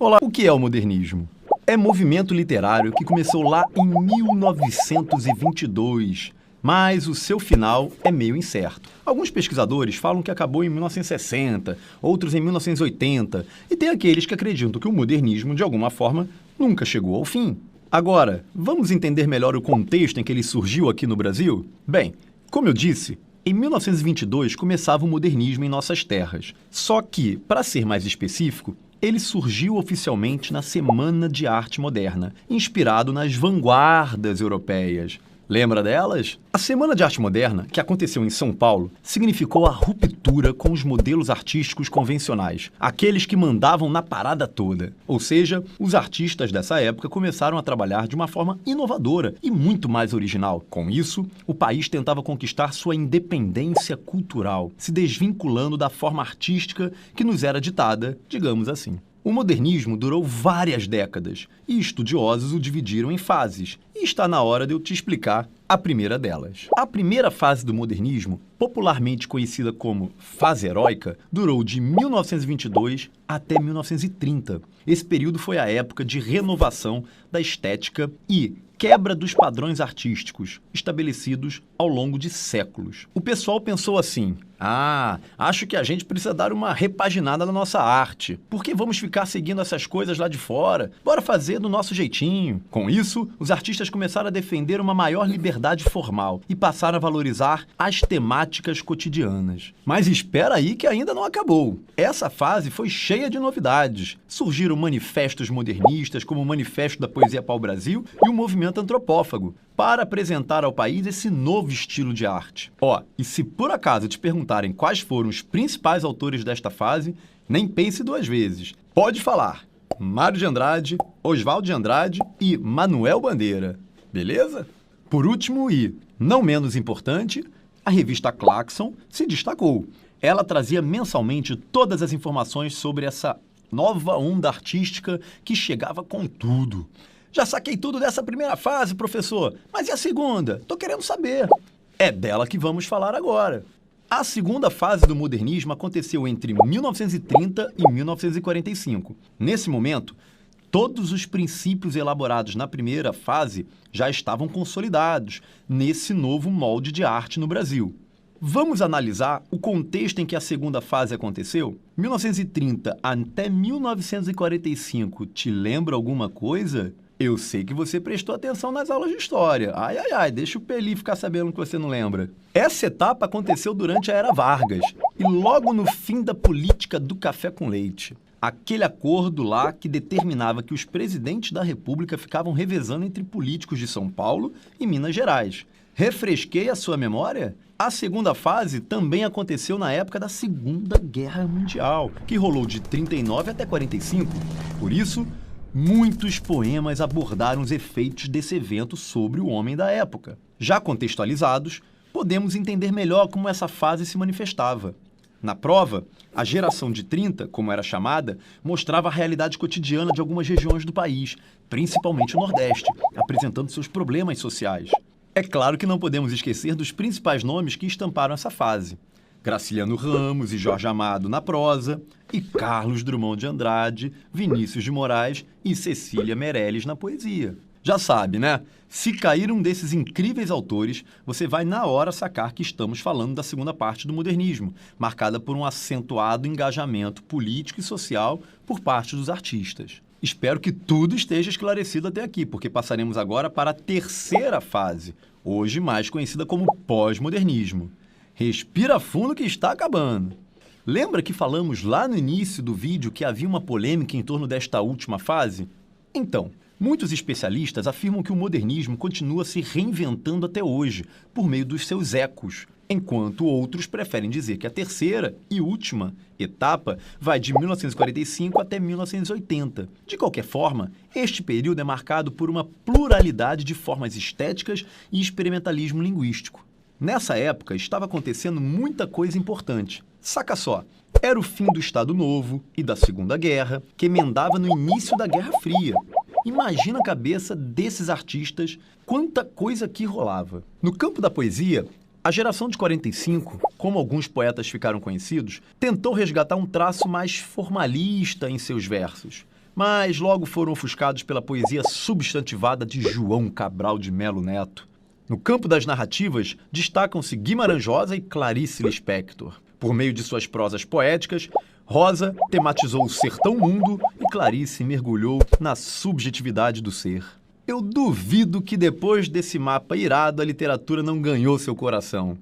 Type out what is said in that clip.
Olá, o que é o modernismo? É movimento literário que começou lá em 1922, mas o seu final é meio incerto. Alguns pesquisadores falam que acabou em 1960, outros em 1980, e tem aqueles que acreditam que o modernismo, de alguma forma, nunca chegou ao fim. Agora, vamos entender melhor o contexto em que ele surgiu aqui no Brasil? Bem, como eu disse, em 1922 começava o modernismo em nossas terras. Só que, para ser mais específico, ele surgiu oficialmente na Semana de Arte Moderna, inspirado nas vanguardas europeias. Lembra delas? A Semana de Arte Moderna, que aconteceu em São Paulo, significou a ruptura com os modelos artísticos convencionais, aqueles que mandavam na parada toda. Ou seja, os artistas dessa época começaram a trabalhar de uma forma inovadora e muito mais original. Com isso, o país tentava conquistar sua independência cultural, se desvinculando da forma artística que nos era ditada, digamos assim. O modernismo durou várias décadas e estudiosos o dividiram em fases, e está na hora de eu te explicar a primeira delas. A primeira fase do modernismo, popularmente conhecida como fase heróica, durou de 1922 até 1930. Esse período foi a época de renovação da estética e quebra dos padrões artísticos estabelecidos ao longo de séculos. O pessoal pensou assim: acho que a gente precisa dar uma repaginada na nossa arte. Por que vamos ficar seguindo essas coisas lá de fora? Bora fazer do nosso jeitinho. Com isso, os artistas começaram a defender uma maior liberdade formal e passaram a valorizar as temáticas cotidianas. Mas espera aí que ainda não acabou. Essa fase foi cheia de novidades. Surgiram manifestos modernistas, como o Manifesto da Poesia Pau-Brasil e o Movimento Antropófago, para apresentar ao país esse novo estilo de arte. E se por acaso te perguntarem quais foram os principais autores desta fase, nem pense duas vezes. Pode falar: Mário de Andrade, Oswald de Andrade e Manuel Bandeira. Beleza? Por último e não menos importante, a revista Claxon se destacou. Ela trazia mensalmente todas as informações sobre essa nova onda artística que chegava com tudo. Já saquei tudo dessa primeira fase, professor, mas e a segunda? Tô querendo saber. É dela que vamos falar agora. A segunda fase do modernismo aconteceu entre 1930 e 1945. Nesse momento, todos os princípios elaborados na primeira fase já estavam consolidados nesse novo molde de arte no Brasil. Vamos analisar o contexto em que a segunda fase aconteceu? 1930 até 1945, te lembra alguma coisa? Eu sei que você prestou atenção nas aulas de história. Deixa o Peli ficar sabendo que você não lembra. Essa etapa aconteceu durante a Era Vargas e logo no fim da política do café com leite. Aquele acordo lá que determinava que os presidentes da República ficavam revezando entre políticos de São Paulo e Minas Gerais. Refresquei a sua memória? A segunda fase também aconteceu na época da Segunda Guerra Mundial, que rolou de 39 até 45. Por isso, muitos poemas abordaram os efeitos desse evento sobre o homem da época. Já contextualizados, podemos entender melhor como essa fase se manifestava. Na prova, a geração de 30, como era chamada, mostrava a realidade cotidiana de algumas regiões do país, principalmente o Nordeste, apresentando seus problemas sociais. É claro que não podemos esquecer dos principais nomes que estamparam essa fase: Graciliano Ramos e Jorge Amado na prosa, e Carlos Drummond de Andrade, Vinícius de Moraes e Cecília Meirelles na poesia. Já sabe, né? Se cair um desses incríveis autores, você vai na hora sacar que estamos falando da segunda parte do modernismo, marcada por um acentuado engajamento político e social por parte dos artistas. Espero que tudo esteja esclarecido até aqui, porque passaremos agora para a terceira fase, hoje mais conhecida como pós-modernismo. Respira fundo que está acabando. Lembra que falamos lá no início do vídeo que havia uma polêmica em torno desta última fase? Então, muitos especialistas afirmam que o modernismo continua se reinventando até hoje, por meio dos seus ecos, enquanto outros preferem dizer que a terceira e última etapa vai de 1945 até 1980. De qualquer forma, este período é marcado por uma pluralidade de formas estéticas e experimentalismo linguístico. Nessa época, estava acontecendo muita coisa importante. Saca só, era o fim do Estado Novo e da Segunda Guerra, que emendava no início da Guerra Fria. Imagina a cabeça desses artistas, quanta coisa que rolava. No campo da poesia, a geração de 45, como alguns poetas ficaram conhecidos, tentou resgatar um traço mais formalista em seus versos. mas logo foram ofuscados pela poesia substantivada de João Cabral de Melo Neto. No campo das narrativas, destacam-se Guimarães Rosa e Clarice Lispector. Por meio de suas prosas poéticas, Rosa tematizou o sertão-mundo e Clarice mergulhou na subjetividade do ser. Eu duvido que depois desse mapa irado a literatura não ganhou seu coração.